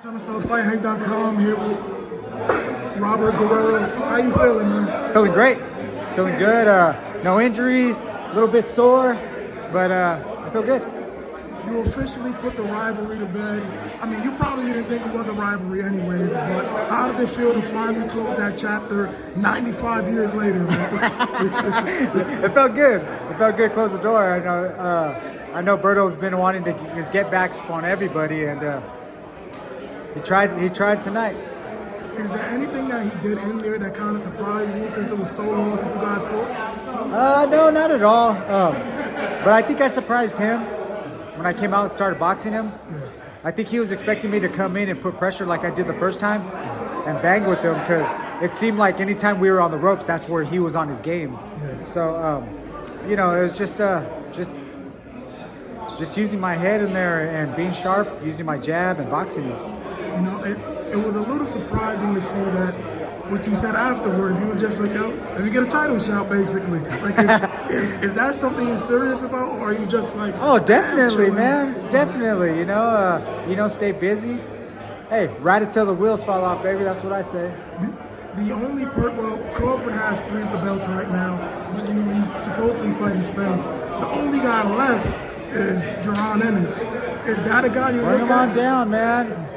SenaAgbeko here with Robert Guerrero. How you feeling, man? Feeling great. Feeling good. No injuries. A little bit sore, but I feel good. You officially put the rivalry to bed. I mean, you probably didn't think it was a rivalry anyways, but how did it feel to finally close that chapter 95 years later, man? It felt good. It felt good. Close the door. I know Berto's been wanting to his get backs on everybody, and he tried tonight. Is there anything that he did in there that kind of surprised you since it was so long since you guys fought? No, not at all. But I think I surprised him when I came out and started boxing him. Yeah. I think he was expecting me to come in and put pressure like I did the first time and bang with him, because it seemed like anytime we were on the ropes, that's where he was on his game. Yeah. So, it was just using my head in there and being sharp, using my jab and boxing him. You know, it was a little surprising to see that what you said afterwards. You was just like, yo, let me get a title shot, basically. Like, is that something you're serious about, or are you just like? Oh, definitely, man. Definitely. Stay busy. Hey, ride it till the wheels fall off, baby. That's what I say. The only Crawford has 3 of the belts right now, but he's supposed to be fighting Spence. The only guy left is Jaron Ennis. Is that a guy you Bring look him on at? down, man.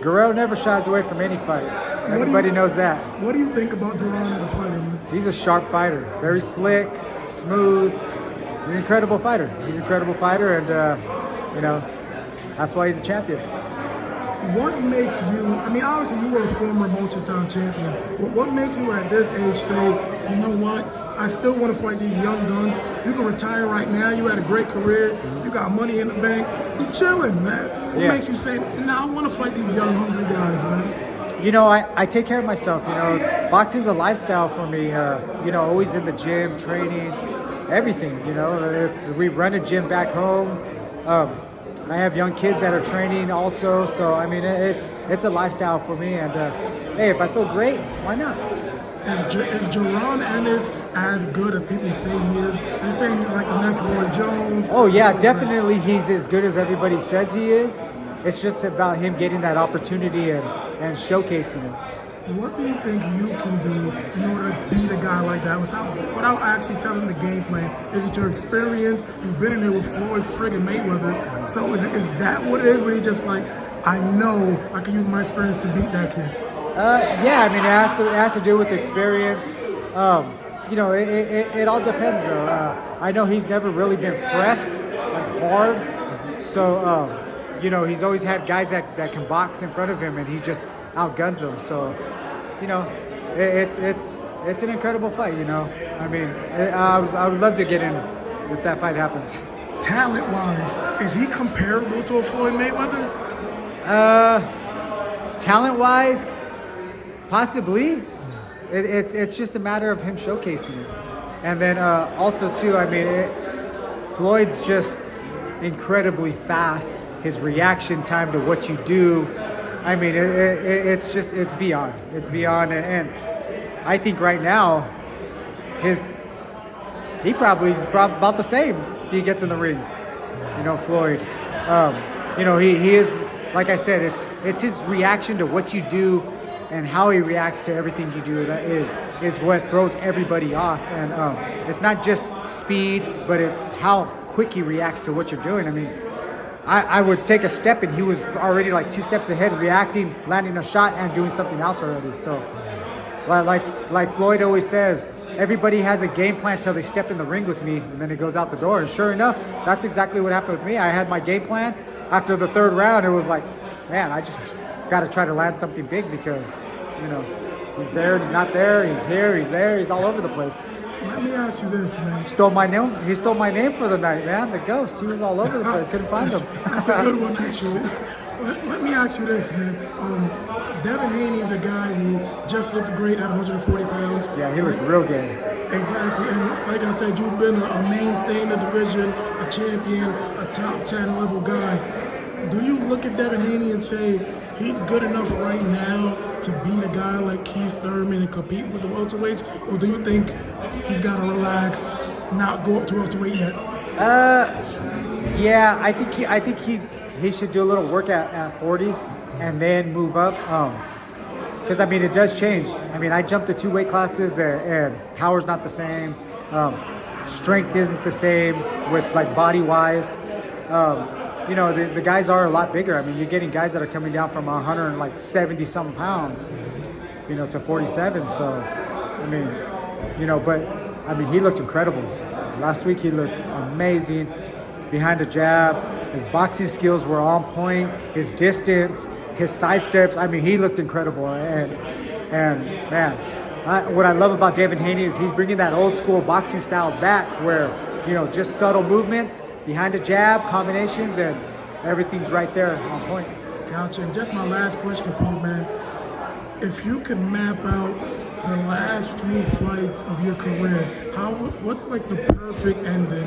Guerrero never shies away from any fight. Everybody knows that. What do you think about Jaron as a fighter, man? He's a sharp fighter. Very slick, smooth. He's an incredible fighter. And that's why he's a champion. What makes you, I mean, obviously you were a former multi-time champion, but what makes you at this age say, you know what, I still want to fight these young guns. You can retire right now. You had a great career. You got money in the bank. You chilling, man. What makes you say, I want to fight these young, hungry guys, man? I take care of myself. Boxing's a lifestyle for me. Always in the gym, training, everything. We run a gym back home. I have young kids that are training also. So, I mean, it's a lifestyle for me. And, hey, if I feel great, why not? Is Jaron Ennis as good as people say he is? They're saying he's like the next Roy Jones. Oh, yeah, definitely he's as good as everybody says he is. It's just about him getting that opportunity and showcasing it. What do you think you can do in order to beat a guy like that without actually telling the game plan? Is it your experience? You've been in there with Floyd friggin' Mayweather. So is that what it is, where you're just like, I know I can use my experience to beat that kid? Yeah, I mean, it has to do with experience. It all depends, though. I know he's never really been pressed like hard. So, he's always had guys that can box in front of him, and he just outguns them. So, it's an incredible fight. I mean, I would love to get in if that fight happens. Talent-wise, is he comparable to a Floyd Mayweather? Talent-wise, possibly. It's just a matter of him showcasing it. And then also, too, I mean, Floyd's just incredibly fast. His reaction time to what you do, I mean, it's beyond. It's beyond. And I think right now, he probably is about the same if he gets in the ring. Floyd. He is, like I said, it's his reaction to what you do and how he reacts to everything you do that is what throws everybody off. And it's not just speed, but it's how quick he reacts to what you're doing. I mean, I would take a step and he was already like 2 steps ahead, reacting, landing a shot, and doing something else already. So, like Floyd always says, everybody has a game plan till they step in the ring with me, and then it goes out the door. And sure enough, that's exactly what happened with me. I had my game plan. After the 3rd round, it was like, man, I just got to try to land something big, because, he's there, he's not there, he's here, he's there, he's all over the place. Let me ask you this, man. He stole my name for the night, man. The ghost. He was all over the place. Couldn't find him. That's a good one, actually. Let me ask you this, man. Devin Haney is a guy who just looks great at 140 pounds. Yeah, he looked real good. Exactly. And like I said, you've been a mainstay in the division, a champion, a top 10 level guy. Do you look at Devin Haney and say he's good enough right now to beat a guy like Keith Thurman and compete with the welterweights? Or do you think he's got to relax, not go up to welterweight yet? Yeah, I think he should do a little work at 40. and then move up. Because I mean, it does change. I mean, I jumped to 2 weight classes, and power's not the same. Strength isn't the same with like body wise. You know, the guys are a lot bigger. I mean, you're getting guys that are coming down from 170 something pounds, you know, to 47. So, I mean, you know, but I mean, he looked incredible. Last week he looked amazing behind the jab. His boxing skills were on point. His distance, his side steps. I mean, he looked incredible. And man, what I love about Devin Haney is he's bringing that old school boxing style back, where, you know, just subtle movements behind the jab, combinations, and everything's right there on point. Gotcha. And just my last question for you, man. If you could map out the last few fights of your career, what's like the perfect ending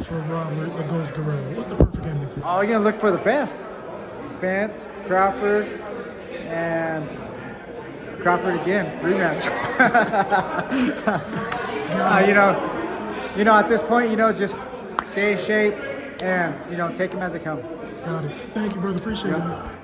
for Robert the Ghost Guerrero? What's the perfect ending for you? Oh, you're gonna look for the best. Spence, Crawford, and Crawford again, rematch. You know, at this point, you know, just stay in shape and, you know, take them as they come. Got it. Thank you, brother. Appreciate it, man.